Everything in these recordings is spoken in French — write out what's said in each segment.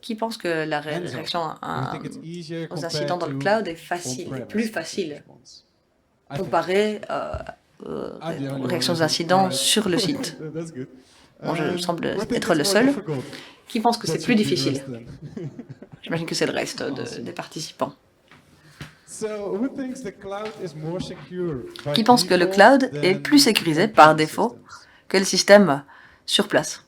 Qui pense que la réaction aux incidents dans le cloud est plus facile comparé aux réactions aux incidents sur le site? Bon, je semble être le seul. Qui pense que c'est plus difficile? J'imagine que c'est le reste des participants. Qui pense que le cloud est plus sécurisé par défaut que le système sur place?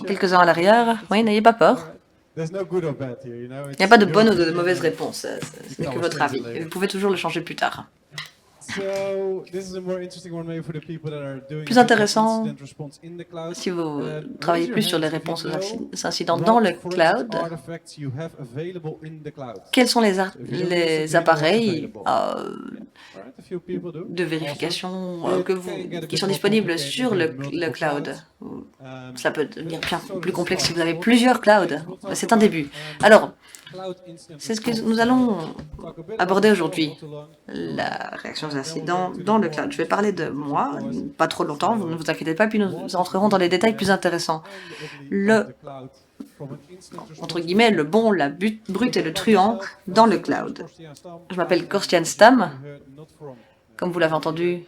Quelques-uns à l'arrière. Oui, n'ayez pas peur. Il n'y a pas de bonne ou de mauvaise réponse. Ce n'est que votre avis. Vous pouvez toujours le changer plus tard. Plus intéressant, si vous travaillez plus sur les réponses aux incidents dans le cloud, quels sont les appareils de vérification qui sont disponibles sur le cloud? Ça peut devenir bien plus complexe si vous avez plusieurs clouds. C'est un début. Alors, c'est ce que nous allons aborder aujourd'hui, la réaction aux incidents dans le cloud. Je vais parler de moi, pas trop longtemps, ne vous inquiétez pas, puis nous entrerons dans les détails plus intéressants. Entre guillemets, le bon, la brute et le truand dans le cloud. Je m'appelle Korstian Stam. Comme vous l'avez entendu,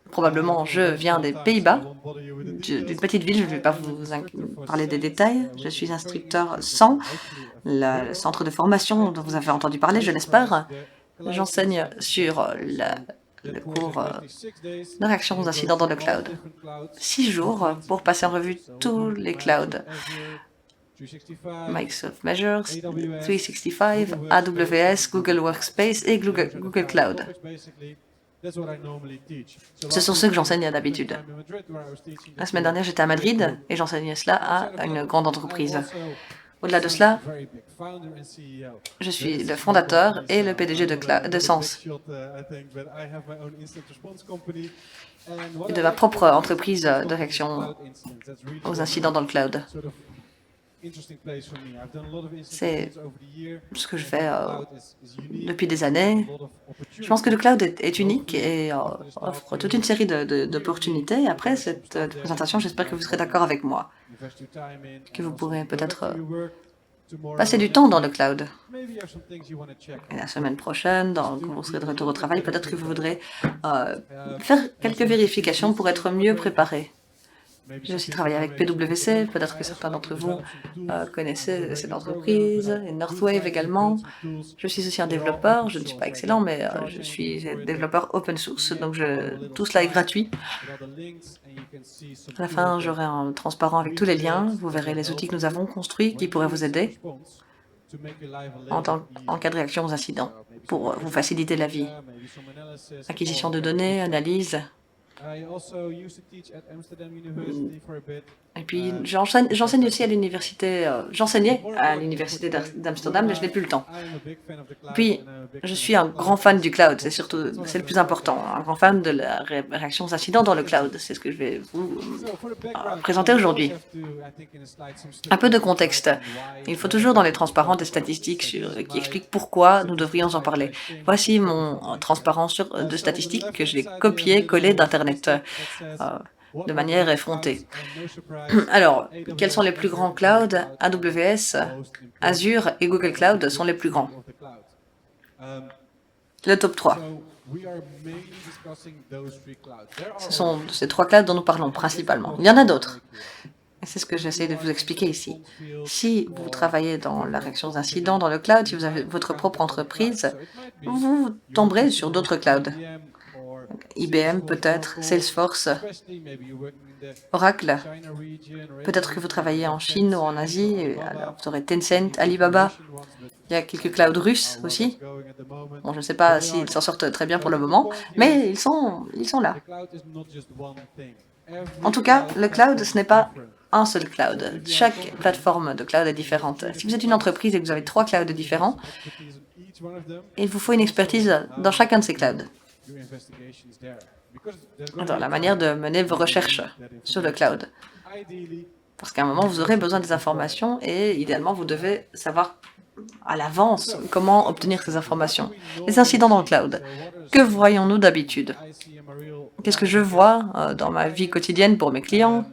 probablement je viens des Pays-Bas, d'une petite ville, je ne vais pas vous parler des détails. Je suis instructeur 100, le centre de formation dont vous avez entendu parler, je l'espère. J'enseigne sur le cours de réaction aux incidents dans le cloud. 6 jours pour passer en revue tous les clouds. Microsoft Measures, 365, AWS, Google Workspace et Google Cloud. Ce sont ceux que j'enseigne d'habitude. La semaine dernière, j'étais à Madrid et j'enseignais cela à une grande entreprise. Au-delà de cela, je suis le fondateur et le PDG de Sens et de ma propre entreprise de réaction aux incidents dans le cloud. C'est ce que je fais depuis des années. Je pense que le cloud est unique et offre toute une série d'opportunités. Après cette présentation, j'espère que vous serez d'accord avec moi, que vous pourrez peut-être passer du temps dans le cloud. Et la semaine prochaine, quand vous serez de retour au travail, peut-être que vous voudrez faire quelques vérifications pour être mieux préparé. J'ai aussi travaillé avec PwC, peut-être que certains d'entre vous connaissez cette entreprise, et Northwave également. Je suis aussi un développeur, je ne suis pas excellent, mais je suis développeur open source, donc tout cela est gratuit. À la fin, j'aurai un transparent avec tous les liens, vous verrez les outils que nous avons construits qui pourraient vous aider en cas de réaction aux incidents, pour vous faciliter la vie. Acquisition de données, analyse. Et puis, j'enseigne aussi à l'université, j'enseignais à l'université d'Amsterdam, mais je n'ai plus le temps. Puis, je suis un grand fan du cloud, c'est le plus important, un grand fan de la réaction aux incidents dans le cloud. C'est ce que je vais vous présenter aujourd'hui. Un peu de contexte. Il faut toujours dans les transparents des statistiques qui expliquent pourquoi nous devrions en parler. Voici mon transparent de statistiques que je vais copier-coller d'Internet de manière effrontée. Alors, quels sont les plus grands clouds? AWS, Azure et Google Cloud sont les plus grands. Le top 3. Ce sont ces 3 clouds dont nous parlons principalement. Il y en a d'autres. Et c'est ce que j'essaie de vous expliquer ici. Si vous travaillez dans la réaction aux incidents dans le cloud, si vous avez votre propre entreprise, vous tomberez sur d'autres clouds. IBM peut-être, Salesforce, Oracle. Peut-être que vous travaillez en Chine ou en Asie, alors vous aurez Tencent, Alibaba. Il y a quelques clouds russes aussi. Bon, je ne sais pas s'ils s'en sortent très bien pour le moment, mais ils sont là. En tout cas, le cloud, ce n'est pas un seul cloud. Chaque plateforme de cloud est différente. Si vous êtes une entreprise et que vous avez 3 clouds différents, il vous faut une expertise dans chacun de ces clouds. Dans la manière de mener vos recherches sur le cloud. Parce qu'à un moment, vous aurez besoin des informations et idéalement, vous devez savoir à l'avance comment obtenir ces informations. Les incidents dans le cloud. Que voyons-nous d'habitude? Qu'est-ce que je vois dans ma vie quotidienne pour mes clients?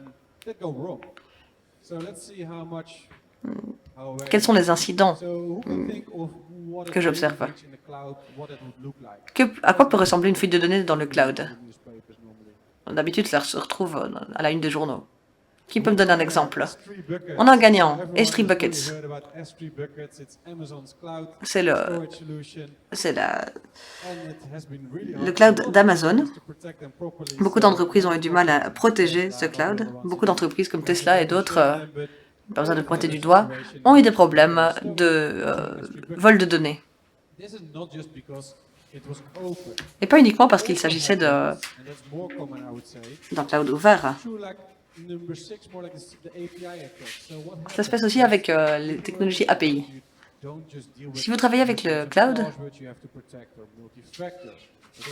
Quels sont les incidents que j'observe? À quoi peut ressembler une fuite de données dans le cloud? D'habitude, ça se retrouve à la une des journaux. Qui peut me donner un exemple? On a un gagnant, S3 Buckets. C'est le cloud d'Amazon. Beaucoup d'entreprises ont eu du mal à protéger ce cloud. Beaucoup d'entreprises comme Tesla et d'autres, pas besoin de pointer du doigt, ont eu des problèmes de vol de données. Et pas uniquement parce qu'il s'agissait d'un cloud ouvert. Ça se passe aussi avec les technologies API. Si vous travaillez avec le cloud,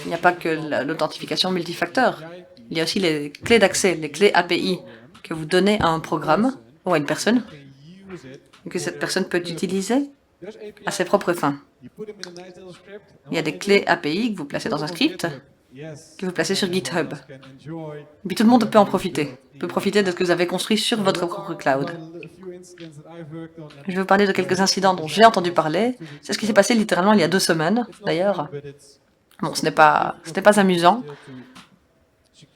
il n'y a pas que l'authentification multifacteur. Il y a aussi les clés d'accès, les clés API que vous donnez à un programme ou à une personne, et que cette personne peut utiliser à ses propres fins. Il y a des clés API que vous placez dans un script, que vous placez sur GitHub. Et puis tout le monde peut en profiter, peut profiter de ce que vous avez construit sur votre propre cloud. Je vais vous parler de quelques incidents dont j'ai entendu parler. C'est ce qui s'est passé littéralement il y a 2 semaines, d'ailleurs. Bon, ce n'est pas amusant,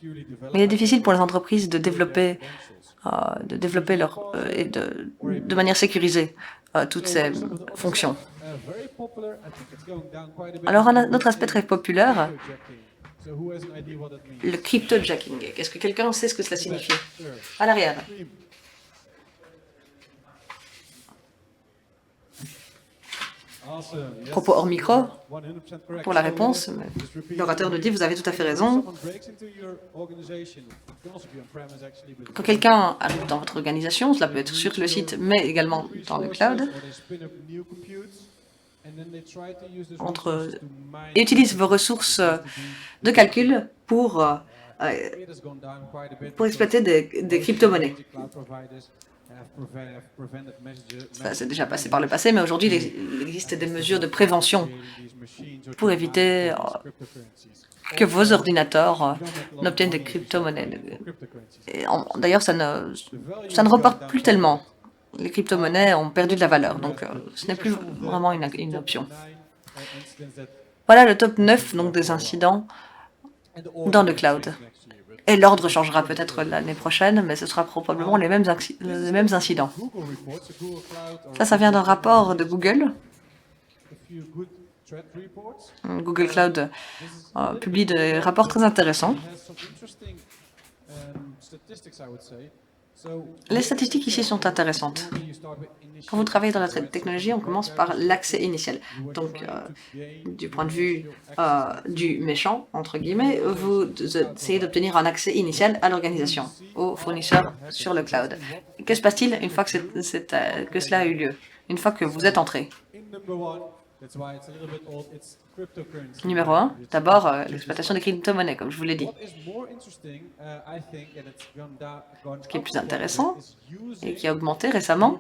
mais il est difficile pour les entreprises de développer de manière sécurisée toutes ces fonctions. Alors, un autre aspect très populaire, le cryptojacking. Est-ce que quelqu'un sait ce que cela signifie? À l'arrière. Propos hors micro pour la réponse. L'orateur nous dit, vous avez tout à fait raison. Quand quelqu'un arrive dans votre organisation, cela peut être sur le site, mais également dans le cloud, et utilise vos ressources de calcul pour exploiter des crypto-monnaies. Ça s'est déjà passé par le passé, mais aujourd'hui, il existe des mesures de prévention pour éviter que vos ordinateurs n'obtiennent des crypto-monnaies. D'ailleurs, ça ne repart plus tellement. Les crypto-monnaies ont perdu de la valeur, donc ce n'est plus vraiment une option. Voilà le top 9 donc, des incidents dans le cloud. Et l'ordre changera peut-être l'année prochaine, mais ce sera probablement les mêmes incidents. Ça vient d'un rapport de Google. Google Cloud publie des rapports très intéressants. Les statistiques ici sont intéressantes. Quand vous travaillez dans la technologie, on commence par l'accès initial. Donc, du point de vue du méchant, entre guillemets, vous essayez d'obtenir un accès initial à l'organisation, au fournisseur sur le cloud. Que se passe-t-il une fois que cela a eu lieu, une fois que vous êtes entré? Numéro 1, d'abord l'exploitation des crypto-monnaies, comme je vous l'ai dit. Ce qui est plus intéressant et qui a augmenté récemment,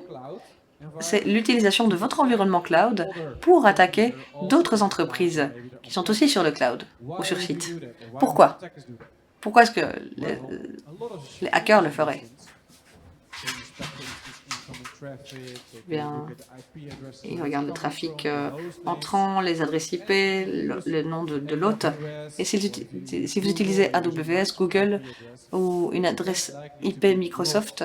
c'est l'utilisation de votre environnement cloud pour attaquer d'autres entreprises qui sont aussi sur le cloud ou sur site. Pourquoi? Pourquoi est-ce que les hackers le feraient? Bien, ils regardent le trafic entrant, les adresses IP, le nom de l'hôte. Et si vous utilisez AWS, Google ou une adresse IP Microsoft,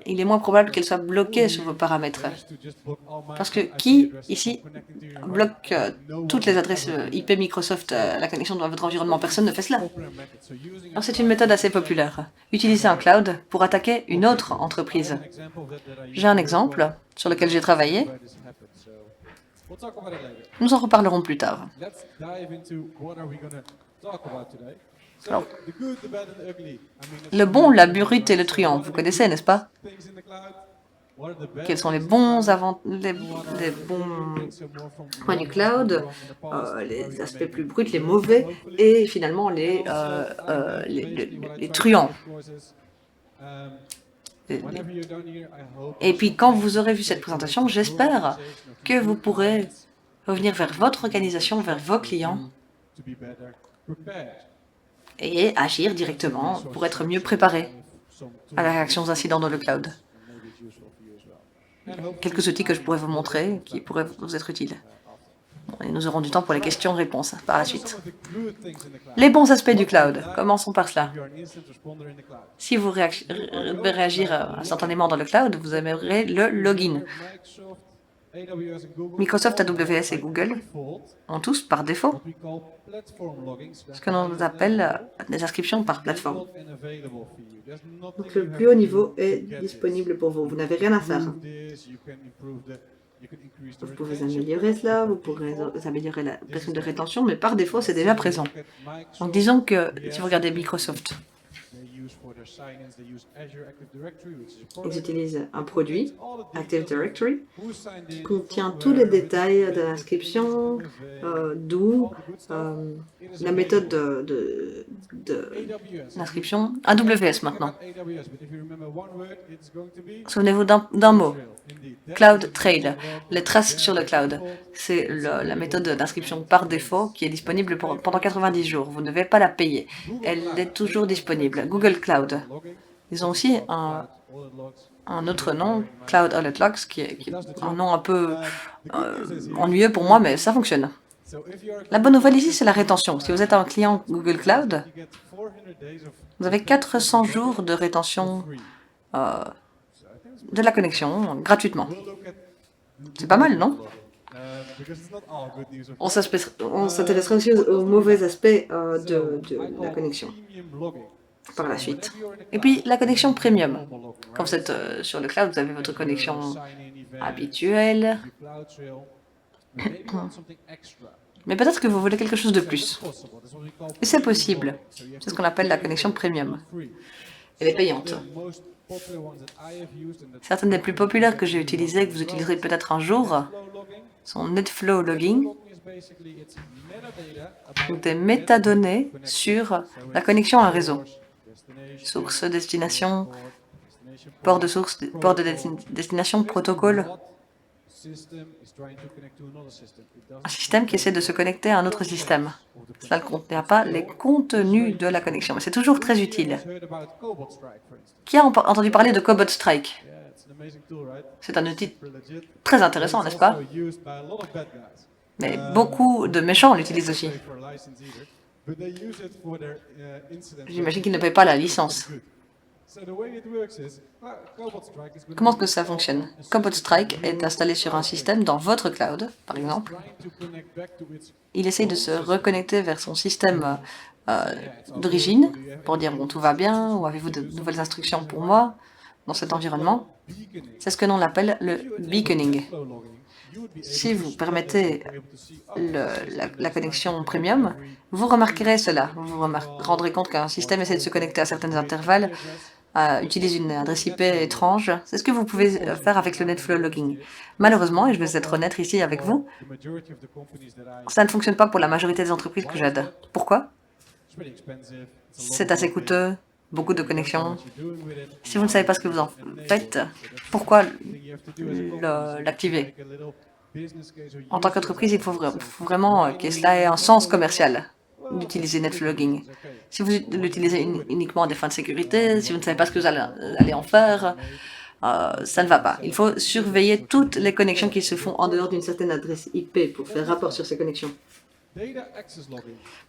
il est moins probable qu'elle soit bloquée sur vos paramètres. Parce que qui, ici, bloque toutes les adresses IP Microsoft à la connexion dans votre environnement? Personne ne fait cela. Alors c'est une méthode assez populaire. Utiliser un cloud pour attaquer une autre entreprise. J'ai un exemple sur lequel j'ai travaillé. Nous en reparlerons plus tard. Alors, le bon, la brute et le truand, vous connaissez, n'est-ce pas? Quels sont les bons points du cloud, les aspects plus bruts, les mauvais, et finalement les truands. Et puis quand vous aurez vu cette présentation, j'espère que vous pourrez revenir vers votre organisation, vers vos clients, et agir directement pour être mieux préparé à la réaction aux incidents dans le cloud. Quelques outils que je pourrais vous montrer qui pourraient vous être utiles. Et nous aurons du temps pour les questions-réponses par la suite. Les bons aspects du cloud. Commençons par cela. Si vous devez réagir instantanément dans le cloud, vous aimerez le login. Microsoft, AWS et Google ont tous, par défaut, ce que l'on appelle des inscriptions par plateforme. Donc le plus haut niveau est disponible pour vous. Vous n'avez rien à faire. Vous pouvez améliorer cela, vous pourrez améliorer la période de rétention, mais par défaut, c'est déjà présent. Donc disons que si vous regardez Microsoft, ils utilisent un produit, Active Directory, qui contient tous les détails de l'inscription, d'où la méthode d'inscription. AWS maintenant. Souvenez-vous d'un mot. Cloud Trail, les traces sur le cloud. C'est la méthode d'inscription par défaut qui est disponible pendant 90 jours. Vous ne devez pas la payer. Elle est toujours disponible. Google Cloud. Ils ont aussi un autre nom, Cloud Audit Logs, qui est un nom un peu ennuyeux pour moi, mais ça fonctionne. La bonne nouvelle ici, c'est la rétention. Si vous êtes un client Google Cloud, vous avez 400 jours de rétention de la connexion gratuitement. C'est pas mal, non? On s'intéressera aussi aux mauvais aspects de la connexion par la suite. Et puis, la connexion premium. Quand vous êtes sur le cloud, vous avez votre connexion habituelle. Mais peut-être que vous voulez quelque chose de plus. Et c'est possible. C'est ce qu'on appelle la connexion premium. Elle est payante. Certaines des plus populaires que j'ai utilisées, que vous utiliserez peut-être un jour, sont NetFlow Logging, ou des métadonnées sur la connexion à un réseau. Source, destination, port de source, port de destination, protocole. Un système qui essaie de se connecter à un autre système. Cela ne contient pas les contenus de la connexion, mais c'est toujours très utile. Qui a entendu parler de Cobot Strike? C'est un outil très intéressant, n'est-ce pas? Mais beaucoup de méchants l'utilisent aussi. J'imagine qu'ils ne payent pas la licence. Comment est-ce que ça fonctionne? Cobot Strike est installé sur un système dans votre cloud, par exemple. Il essaye de se reconnecter vers son système d'origine pour dire « bon, tout va bien » ou « avez-vous de nouvelles instructions pour moi ?» dans cet environnement. C'est ce que l'on appelle le beaconing. Si vous permettez la connexion premium, vous remarquerez cela. Vous vous rendrez compte qu'un système essaie de se connecter à certains intervalles, utilise une adresse IP étrange. C'est ce que vous pouvez faire avec le NetFlow Logging. Malheureusement, et je vais être honnête ici avec vous, ça ne fonctionne pas pour la majorité des entreprises que j'aide. Pourquoi? C'est assez coûteux, beaucoup de connexions. Si vous ne savez pas ce que vous en faites, pourquoi l'activer? En tant qu'entreprise, il faut vraiment que cela ait un sens commercial d'utiliser NetFlow Logging. Si vous l'utilisez uniquement à des fins de sécurité, si vous ne savez pas ce que vous allez en faire, ça ne va pas. Il faut surveiller toutes les connexions qui se font en dehors d'une certaine adresse IP pour faire rapport sur ces connexions.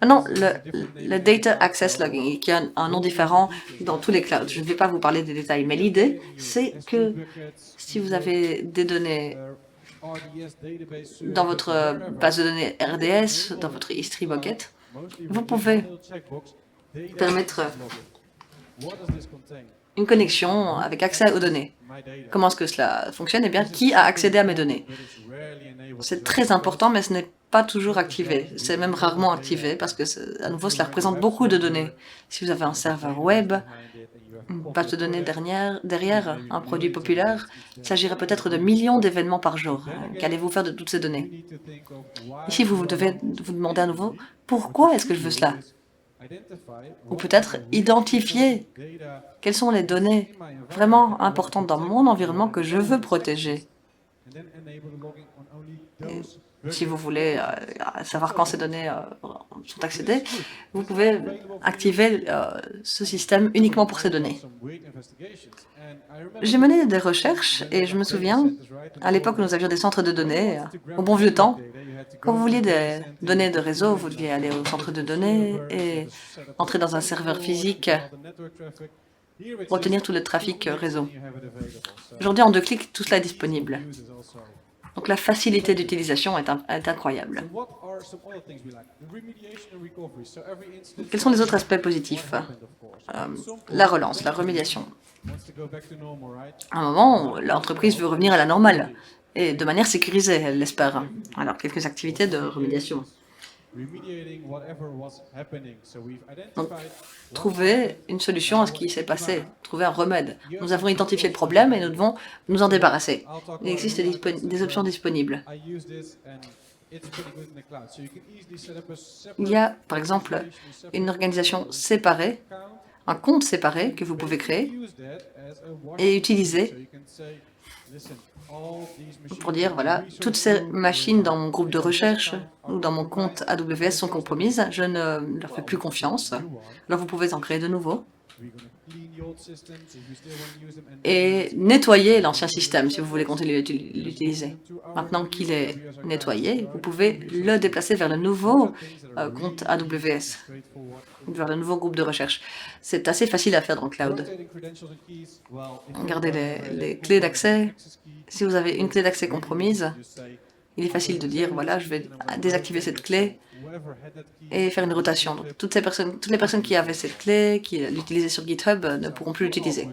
Maintenant, le Data Access Logging, qui a un nom différent dans tous les clouds. Je ne vais pas vous parler des détails, mais l'idée, c'est que si vous avez des données dans votre base de données RDS, dans votre history bucket, vous pouvez permettre une connexion avec accès aux données. Comment est-ce que cela fonctionne? Eh bien, qui a accédé à mes données? C'est très important, mais ce n'est pas toujours activé. C'est même rarement activé parce que, à nouveau, cela représente beaucoup de données. Si vous avez un serveur web, une base de données derrière un produit populaire, il s'agirait peut-être de millions d'événements par jour. Qu'allez-vous faire de toutes ces données? Ici, vous devez vous demander à nouveau, pourquoi est-ce que je veux cela? Ou peut-être identifier quelles sont les données vraiment importantes dans mon environnement que je veux protéger. Et Si vous voulez savoir quand ces données sont accédées, vous pouvez activer ce système uniquement pour ces données. J'ai mené des recherches et je me souviens, à l'époque où nous avions des centres de données, au bon vieux temps, quand vous vouliez des données de réseau, vous deviez aller au centre de données et entrer dans un serveur physique pour obtenir tout le trafic réseau. Aujourd'hui, en 2 clics, tout cela est disponible. Donc la facilité d'utilisation est incroyable. Quels sont les autres aspects positifs? La relance, la remédiation. À un moment, l'entreprise veut revenir à la normale, et de manière sécurisée, elle l'espère. Alors, quelques activités de remédiation. Donc, trouver une solution à ce qui s'est passé, trouver un remède. Nous avons identifié le problème et nous devons nous en débarrasser. Il existe des options disponibles. Il y a, par exemple, une organisation séparée, un compte séparé que vous pouvez créer et utiliser pour dire, voilà, toutes ces machines dans mon groupe de recherche ou dans mon compte AWS sont compromises, je ne leur fais plus confiance. Alors vous pouvez en créer de nouveaux et nettoyer l'ancien système si vous voulez continuer à l'utiliser. Maintenant qu'il est nettoyé, vous pouvez le déplacer vers le nouveau compte AWS, vers le nouveau groupe de recherche. C'est assez facile à faire dans le cloud. Regardez les clés d'accès. Si vous avez une clé d'accès compromise, il est facile de dire, voilà, je vais désactiver cette clé et faire une rotation. Donc, toutes les personnes qui avaient cette clé, qui l'utilisaient sur GitHub, ne pourront plus l'utiliser.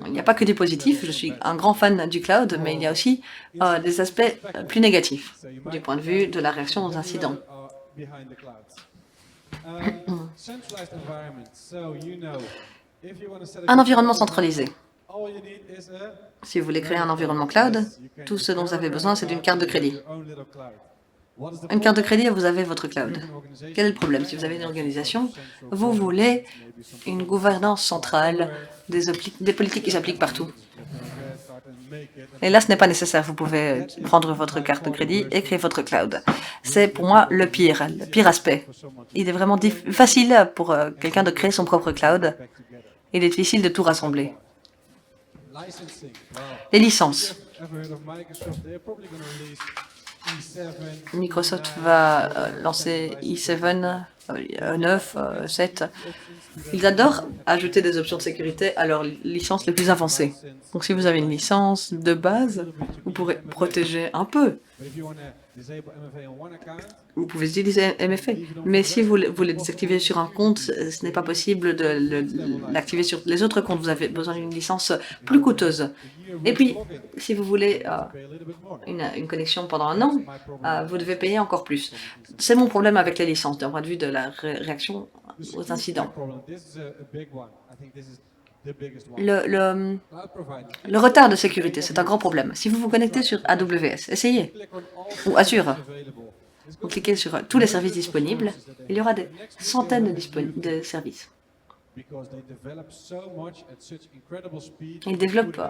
Il n'y a pas que du positif. Je suis un grand fan du cloud, mais il y a aussi des aspects plus négatifs du point de vue de la réaction aux incidents. Un environnement centralisé. Si vous voulez créer un environnement cloud, tout ce dont vous avez besoin, c'est d'une carte de crédit. Une carte de crédit et vous avez votre cloud. Quel est le problème? Si vous avez une organisation, vous voulez une gouvernance centrale, des politiques qui s'appliquent partout. Et là, ce n'est pas nécessaire. Vous pouvez prendre votre carte de crédit et créer votre cloud. C'est pour moi le pire aspect. Il est vraiment facile pour quelqu'un de créer son propre cloud. Il est difficile de tout rassembler. Les licences. Microsoft va lancer i7, 9, 7. Ils adorent ajouter des options de sécurité à leurs licences les plus avancées. Donc si vous avez une licence de base, vous pourrez protéger un peu. Vous pouvez utiliser MFA. Mais si vous voulez désactiver sur un compte, ce n'est pas possible de l'activer sur les autres comptes. Vous avez besoin d'une licence plus coûteuse. Et puis, si vous voulez une connexion pendant 1 an, vous devez payer encore plus. C'est mon problème avec les licences, d'un point de vue de la réaction aux incidents. Le retard de sécurité, c'est un grand problème. Si vous vous connectez sur AWS, essayez, ou Azure, vous cliquez sur tous les services disponibles, il y aura des centaines de services. Ils développent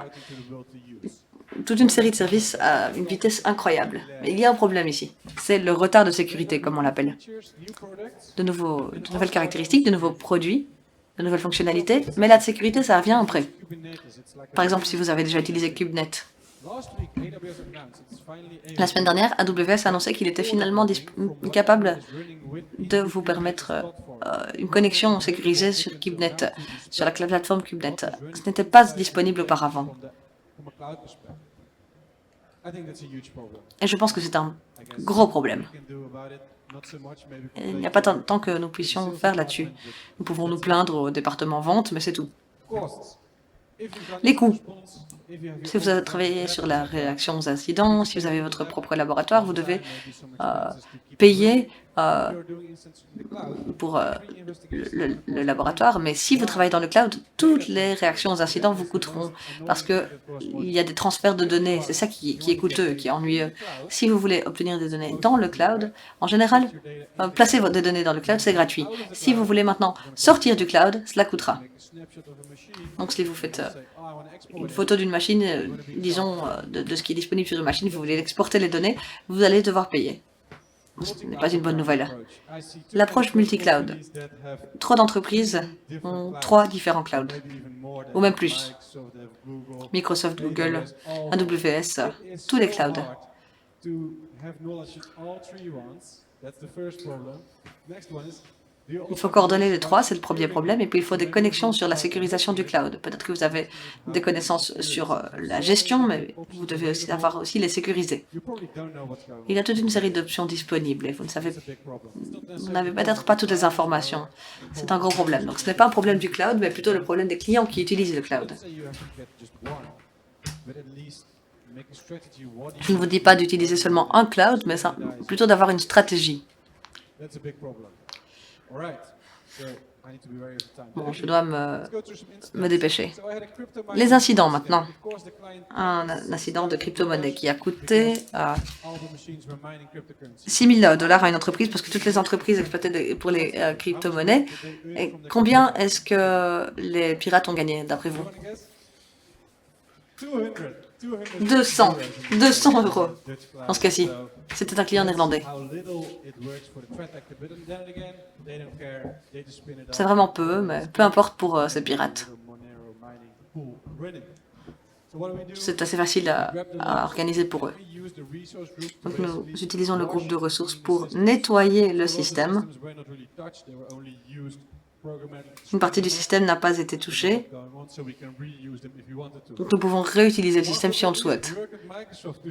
toute une série de services à une vitesse incroyable. Mais il y a un problème ici, c'est le retard de sécurité, comme on l'appelle. De nouvelles caractéristiques, de nouveaux produits, de nouvelles fonctionnalités, mais la sécurité, ça vient après. Par exemple, si vous avez déjà utilisé KubeNet. La semaine dernière, AWS a annoncé qu'il était finalement capable de vous permettre une connexion sécurisée sur KubeNet, sur la plateforme KubeNet. Ce n'était pas disponible auparavant. Et je pense que c'est un gros problème. Il n'y a pas tant que nous puissions faire là-dessus. Nous pouvons nous plaindre au département vente, mais c'est tout. Les coûts. Si vous avez travaillé sur la réaction aux incidents, si vous avez votre propre laboratoire, vous devez payer pour le laboratoire, mais si vous travaillez dans le cloud, toutes les réactions aux incidents vous coûteront parce qu'il y a des transferts de données. C'est ça qui est coûteux, qui est ennuyeux. Si vous voulez obtenir des données dans le cloud, en général, placer des données dans le cloud, c'est gratuit. Si vous voulez maintenant sortir du cloud, cela coûtera. Donc si vous faites une photo d'une machine, disons, de ce qui est disponible sur une machine, vous voulez exporter les données, vous allez devoir payer. Ce n'est pas une bonne nouvelle. L'approche multi-cloud. Trop d'entreprises ont 3 différents clouds, ou même plus. Microsoft, Google, AWS, tous les clouds. Il faut coordonner les 3, c'est le premier problème, et puis il faut des connexions sur la sécurisation du cloud. Peut-être que vous avez des connaissances sur la gestion, mais vous devez aussi savoir aussi les sécuriser. Il y a toute une série d'options disponibles et vous n'avez peut-être pas toutes les informations. C'est un gros problème. Donc ce n'est pas un problème du cloud, mais plutôt le problème des clients qui utilisent le cloud. Je ne vous dis pas d'utiliser seulement un cloud, mais plutôt d'avoir une stratégie. Bon, je dois me dépêcher. Les incidents maintenant. Un incident de crypto-monnaie qui a coûté 6 000 $ à une entreprise parce que toutes les entreprises exploitaient pour les crypto-monnaies. Et combien est-ce que les pirates ont gagné d'après vous? 200 € dans ce cas-ci. C'était un client néerlandais. C'est vraiment peu, mais peu importe pour ces pirates. C'est assez facile à organiser pour eux. Donc nous utilisons le groupe de ressources pour nettoyer le système. Une partie du système n'a pas été touchée. Donc nous pouvons réutiliser le système si on le souhaite.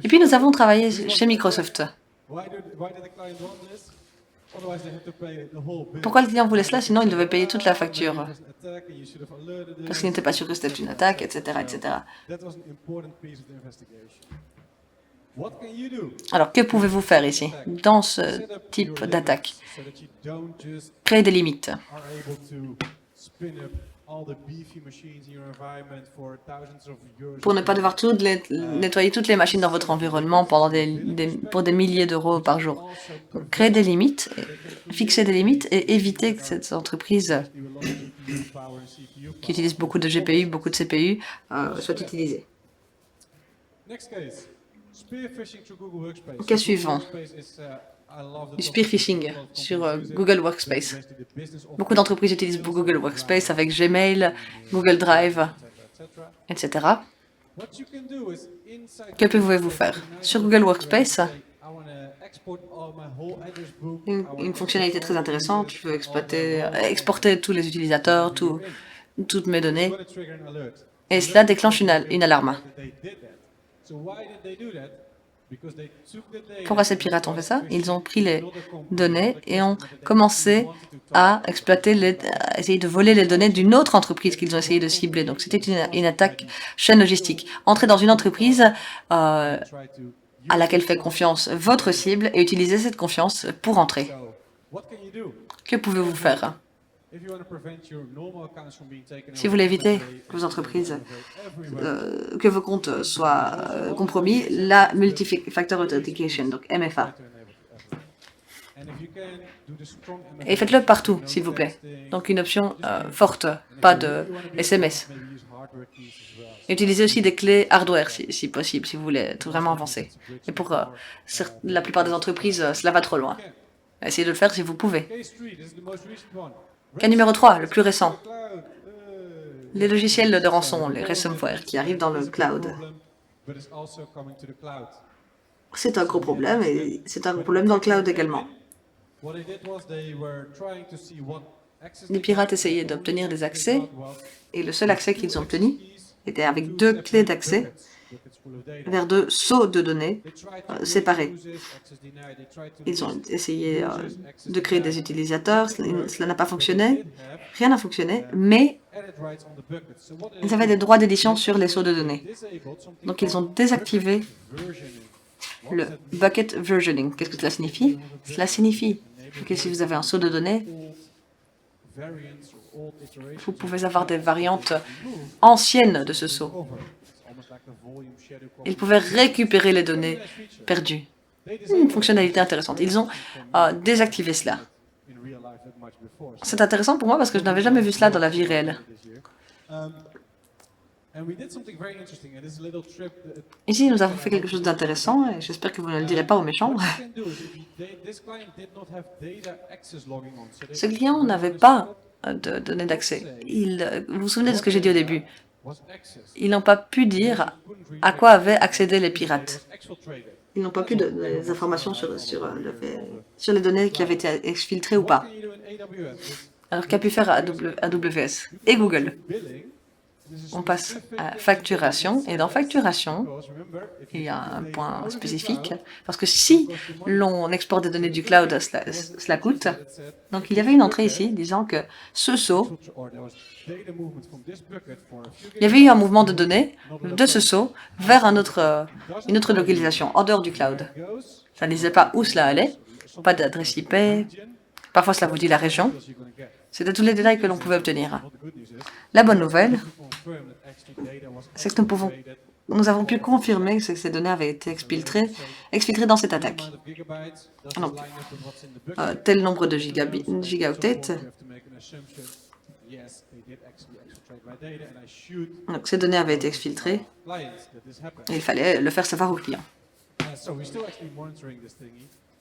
Et puis nous avons travaillé chez Microsoft. Pourquoi le client voulait cela? Sinon, il devait payer toute la facture. Parce qu'il n'était pas sûr que c'était une attaque, etc., etc. Alors, que pouvez-vous faire ici, dans ce type d'attaque? Créer des limites. Pour ne pas devoir nettoyer toutes les machines dans votre environnement pour des milliers d'euros par jour. Donc, créer des limites, fixer des limites et éviter que cette entreprise qui utilise beaucoup de GPU, beaucoup de CPU, soit utilisée. Cas suivant. Du spear phishing sur Google Workspace. Beaucoup d'entreprises utilisent Google Workspace avec Gmail, Google Drive, etc. Que pouvez-vous faire? Sur Google Workspace, une fonctionnalité très intéressante, je veux exporter tous les utilisateurs, toutes mes données, et cela déclenche une alarme. Pourquoi ces pirates ont fait ça? Ils ont pris les données et ont commencé à essayer de voler les données d'une autre entreprise qu'ils ont essayé de cibler. Donc c'était une attaque chaîne logistique. Entrer dans une entreprise à laquelle fait confiance votre cible et utiliser cette confiance pour entrer. Que pouvez-vous faire? Si vous voulez éviter que vos entreprises, que vos comptes soient compromis, la Multi-Factor Authentication, donc MFA. Et faites-le partout, s'il vous plaît. Donc une option forte, pas de SMS. Utilisez aussi des clés hardware, si possible, si vous voulez être vraiment avancé. Et pour la plupart des entreprises, cela va trop loin. Essayez de le faire si vous pouvez. Cas numéro 3, le plus récent. Les logiciels de rançon, les ransomware, qui arrivent dans le cloud. C'est un gros problème et c'est un problème dans le cloud également. Les pirates essayaient d'obtenir des accès et le seul accès qu'ils ont obtenu était avec 2 clés d'accès vers 2 seaux de données séparés. Ils ont essayé de créer des utilisateurs, cela n'a pas fonctionné, rien n'a fonctionné, mais ils avaient des droits d'édition sur les seaux de données. Donc ils ont désactivé le bucket versioning. Qu'est-ce que cela signifie? Cela signifie Okay, si vous avez un seau de données, vous pouvez avoir des variantes anciennes de ce seau. Ils pouvaient récupérer les données perdues. Une fonctionnalité intéressante. Ils ont désactivé cela. C'est intéressant pour moi parce que je n'avais jamais vu cela dans la vie réelle. Ici, nous avons fait quelque chose d'intéressant et j'espère que vous ne le direz pas aux méchants. Ce client n'avait pas de données d'accès. Vous vous souvenez de ce que j'ai dit au début? Ils n'ont pas pu dire à quoi avaient accédé les pirates. Ils n'ont pas pu donner des informations sur les données qui avaient été exfiltrées ou pas. Alors qu'a pu faire AWS et Google? On passe à facturation, et dans facturation, il y a un point spécifique, parce que si l'on exporte des données du cloud, cela coûte. Donc il y avait une entrée ici disant que ce seau, il y avait eu un mouvement de données de ce seau vers une autre localisation, en dehors du cloud. Ça ne disait pas où cela allait, pas d'adresse IP, parfois cela vous dit la région. C'était tous les détails que l'on pouvait obtenir. La bonne nouvelle, c'est que nous avons pu confirmer que ces données avaient été exfiltrées dans cette attaque. Donc, tel nombre de gigaoctets. Donc, ces données avaient été exfiltrées et il fallait le faire savoir au client.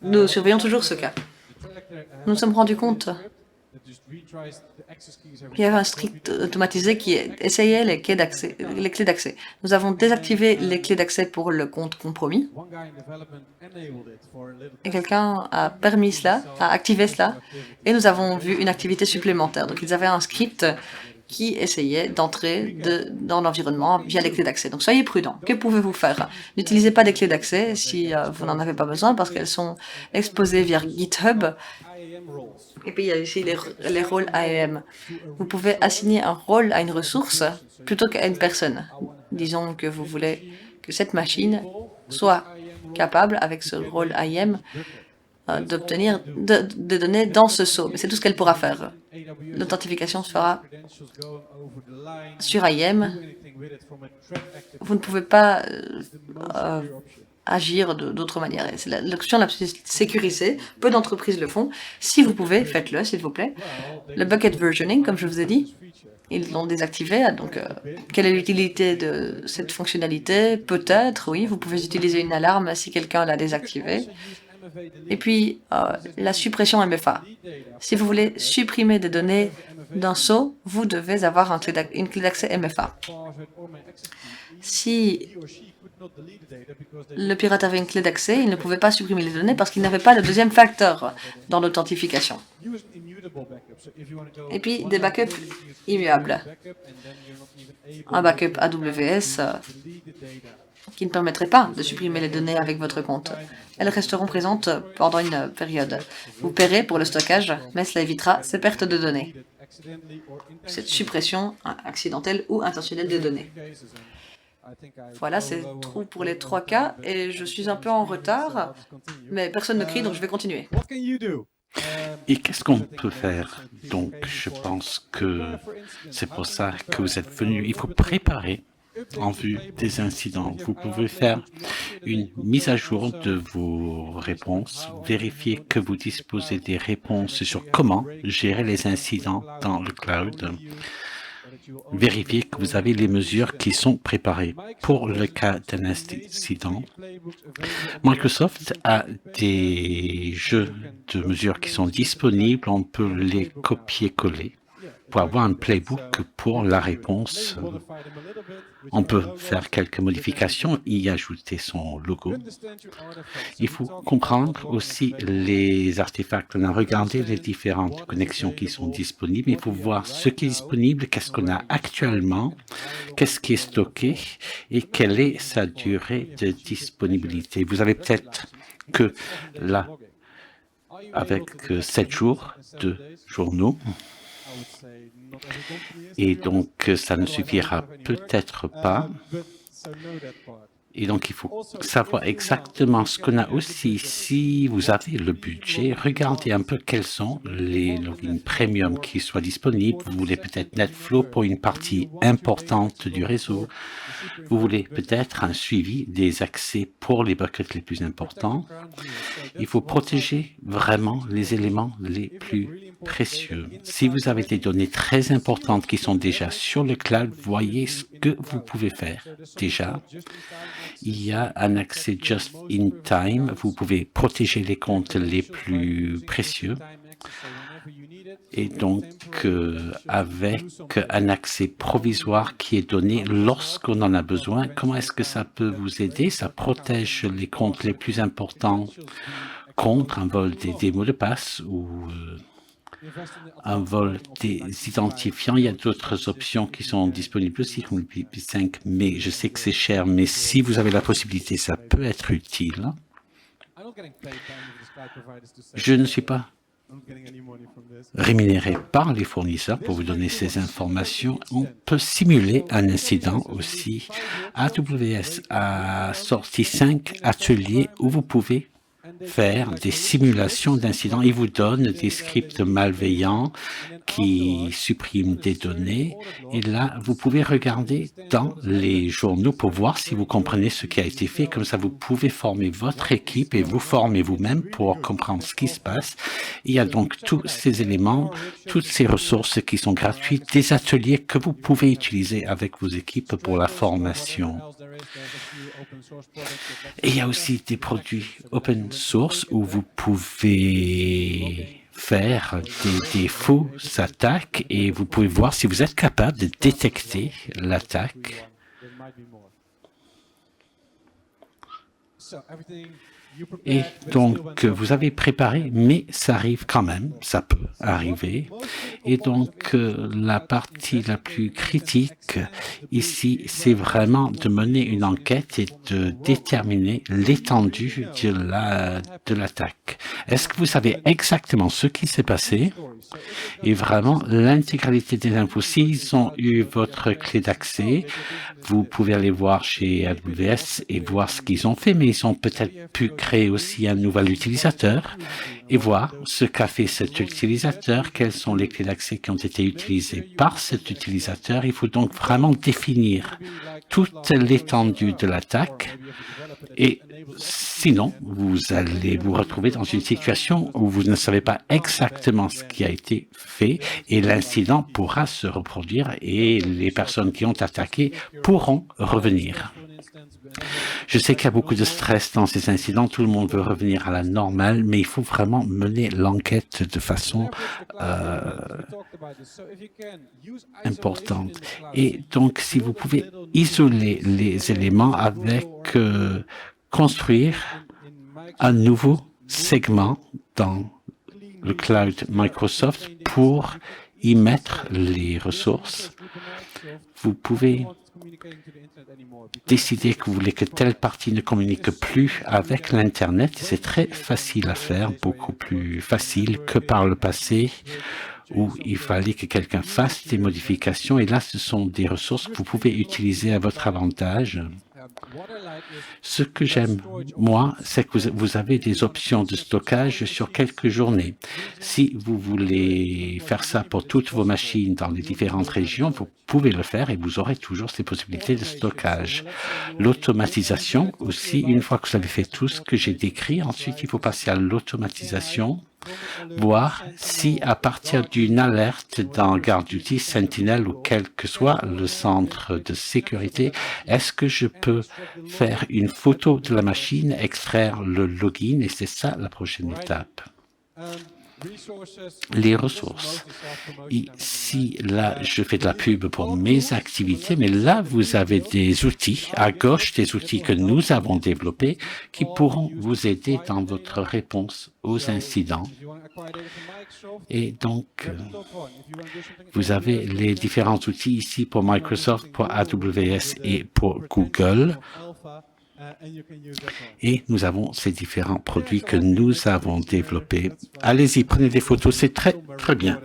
Nous surveillons toujours ce cas. Nous nous sommes rendus compte qu'il y avait un script automatisé qui essayait les clés d'accès. Nous avons désactivé les clés d'accès pour le compte compromis. Et quelqu'un a permis cela, a activé cela, et nous avons vu une activité supplémentaire. Donc ils avaient un script qui essayait d'entrer dans l'environnement via les clés d'accès. Donc soyez prudents. Que pouvez-vous faire? N'utilisez pas des clés d'accès si vous n'en avez pas besoin parce qu'elles sont exposées via GitHub. Et puis il y a ici les rôles IAM. Vous pouvez assigner un rôle à une ressource plutôt qu'à une personne. Disons que vous voulez que cette machine soit capable, avec ce rôle IAM, d'obtenir des données dans ce seau. Mais c'est tout ce qu'elle pourra faire. L'authentification se fera sur IAM. Vous ne pouvez pas agir d'autres manières. C'est l'option la plus sécurisée. Peu d'entreprises le font. Si vous pouvez, faites-le, s'il vous plaît. Le bucket versioning, comme je vous ai dit, ils l'ont désactivé. Donc, quelle est l'utilité de cette fonctionnalité? Peut-être, oui, vous pouvez utiliser une alarme si quelqu'un l'a désactivée. Et puis, la suppression MFA. Si vous voulez supprimer des données d'un seau, vous devez avoir une clé d'accès MFA. Si le pirate avait une clé d'accès, il ne pouvait pas supprimer les données parce qu'il n'avait pas le deuxième facteur dans l'authentification. Et puis, des backups immuables. Un backup AWS qui ne permettrait pas de supprimer les données avec votre compte. Elles resteront présentes pendant une période. Vous paierez pour le stockage, mais cela évitera ces pertes de données. Cette suppression accidentelle ou intentionnelle des données. Voilà, c'est tout pour les 3 cas et je suis un peu en retard, mais personne ne crie, donc je vais continuer. Et qu'est-ce qu'on peut faire? Donc, je pense que c'est pour ça que vous êtes venu. Il faut préparer en vue des incidents. Vous pouvez faire une mise à jour de vos réponses, vérifier que vous disposez des réponses sur comment gérer les incidents dans le cloud, vérifier que vous avez les mesures qui sont préparées. Pour le cas d'un incident, Microsoft a des jeux de mesures qui sont disponibles, on peut les copier-coller pour avoir un playbook pour la réponse. On peut faire quelques modifications, y ajouter son logo. Il faut comprendre aussi les artefacts. On a regardé les différentes connexions qui sont disponibles. Il faut voir ce qui est disponible, qu'est-ce qu'on a actuellement, qu'est-ce qui est stocké et quelle est sa durée de disponibilité. Vous avez peut-être que là, avec 7 jours de journaux, et donc ça ne suffira peut-être pas. Et donc, il faut savoir exactement ce qu'on a aussi. Si vous avez le budget, regardez un peu quels sont les logins premium qui soient disponibles. Vous voulez peut-être NetFlow pour une partie importante du réseau. Vous voulez peut-être un suivi des accès pour les buckets les plus importants. Il faut protéger vraiment les éléments les plus précieux. Si vous avez des données très importantes qui sont déjà sur le cloud, voyez ce que vous pouvez faire. Déjà, il y a un accès just in time. Vous pouvez protéger les comptes les plus précieux. Et donc, avec un accès provisoire qui est donné lorsqu'on en a besoin, comment est-ce que ça peut vous aider? Ça protège les comptes les plus importants contre un vol des mots de passe ou un vol des identifiants. Il y a d'autres options qui sont disponibles aussi, comme le PP5, mais je sais que c'est cher, mais si vous avez la possibilité, ça peut être utile. Je ne suis pas rémunéré par les fournisseurs pour vous donner ces informations. On peut simuler un incident aussi. AWS a sorti 5 ateliers où vous pouvez faire des simulations d'incidents. Ils vous donnent des scripts malveillants qui suppriment des données. Et là, vous pouvez regarder dans les journaux pour voir si vous comprenez ce qui a été fait. Comme ça, vous pouvez former votre équipe et vous former vous-même pour comprendre ce qui se passe. Il y a donc tous ces éléments, toutes ces ressources qui sont gratuites, des ateliers que vous pouvez utiliser avec vos équipes pour la formation. Et il y a aussi des produits open source où vous pouvez faire des fausses attaques et vous pouvez voir si vous êtes capable de détecter l'attaque. Et donc, vous avez préparé, mais ça arrive quand même, ça peut arriver. Et donc, la partie la plus critique ici, c'est vraiment de mener une enquête et de déterminer l'étendue de l'attaque. Est-ce que vous savez exactement ce qui s'est passé? Et vraiment, l'intégralité des infos, s'ils ont eu votre clé d'accès, vous pouvez aller voir chez AWS et voir ce qu'ils ont fait, mais ils ont peut-être pu créer aussi un nouvel utilisateur et voir ce qu'a fait cet utilisateur, quelles sont les clés d'accès qui ont été utilisées par cet utilisateur. Il faut donc vraiment définir toute l'étendue de l'attaque et sinon, vous allez vous retrouver dans une situation où vous ne savez pas exactement ce qui a été fait et l'incident pourra se reproduire et les personnes qui ont attaqué pourront revenir. Je sais qu'il y a beaucoup de stress dans ces incidents, tout le monde veut revenir à la normale, mais il faut vraiment mener l'enquête de façon importante. Et donc, si vous pouvez isoler les éléments avec construire un nouveau segment dans le cloud Microsoft pour y mettre les ressources. Vous pouvez décider que vous voulez que telle partie ne communique plus avec l'Internet. C'est très facile à faire, beaucoup plus facile que par le passé où il fallait que quelqu'un fasse des modifications. Et là, ce sont des ressources que vous pouvez utiliser à votre avantage. Ce que j'aime, moi, c'est que vous avez des options de stockage sur quelques journées. Si vous voulez faire ça pour toutes vos machines dans les différentes régions, vous pouvez le faire et vous aurez toujours ces possibilités de stockage. L'automatisation aussi, une fois que vous avez fait tout ce que j'ai décrit, ensuite il faut passer à l'automatisation, voir si à partir d'une alerte dans GuardDuty, Sentinel ou quel que soit le centre de sécurité, est-ce que je peux faire une photo de la machine, extraire le login et c'est ça la prochaine étape. Les ressources. Ici, là, je fais de la pub pour mes activités, mais là, vous avez des outils, à gauche, des outils que nous avons développés qui pourront vous aider dans votre réponse aux incidents. Et donc, vous avez les différents outils ici pour Microsoft, pour AWS et pour Google. Et nous avons ces différents produits que nous avons développés. Allez-y, prenez des photos, c'est très, très bien.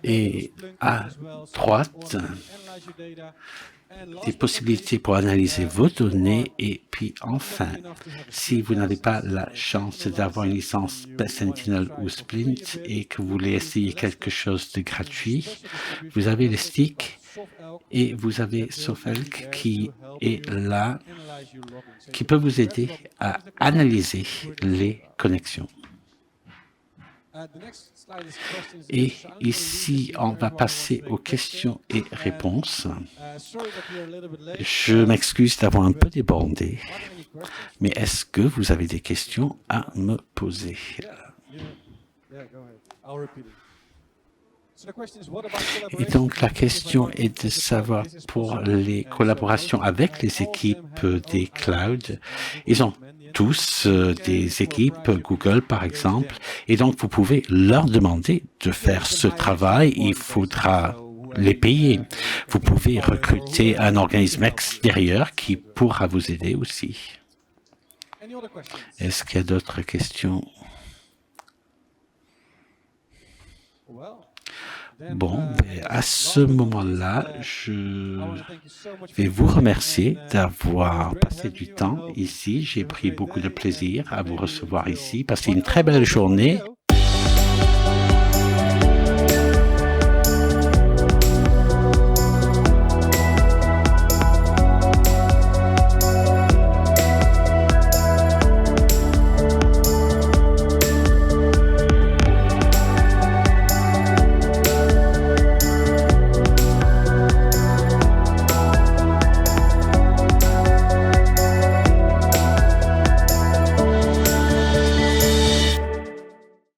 Et à droite, des possibilités pour analyser vos données. Et puis enfin, si vous n'avez pas la chance d'avoir une licence Sentinel ou Splint et que vous voulez essayer quelque chose de gratuit, vous avez les sticks et vous avez Sofelk qui est là, qui peut vous aider à analyser les connexions. Et ici, on va passer aux questions et réponses. Je m'excuse d'avoir un peu débordé, mais est-ce que vous avez des questions à me poser? Et donc, la question est de savoir pour les collaborations avec les équipes des clouds, ils ont tous des équipes Google, par exemple, et donc vous pouvez leur demander de faire ce travail. Il faudra les payer. Vous pouvez recruter un organisme extérieur qui pourra vous aider aussi. Est-ce qu'il y a d'autres questions? Bon, à ce moment-là, je vais vous remercier d'avoir passé du temps ici. J'ai pris beaucoup de plaisir à vous recevoir ici. Passez une très belle journée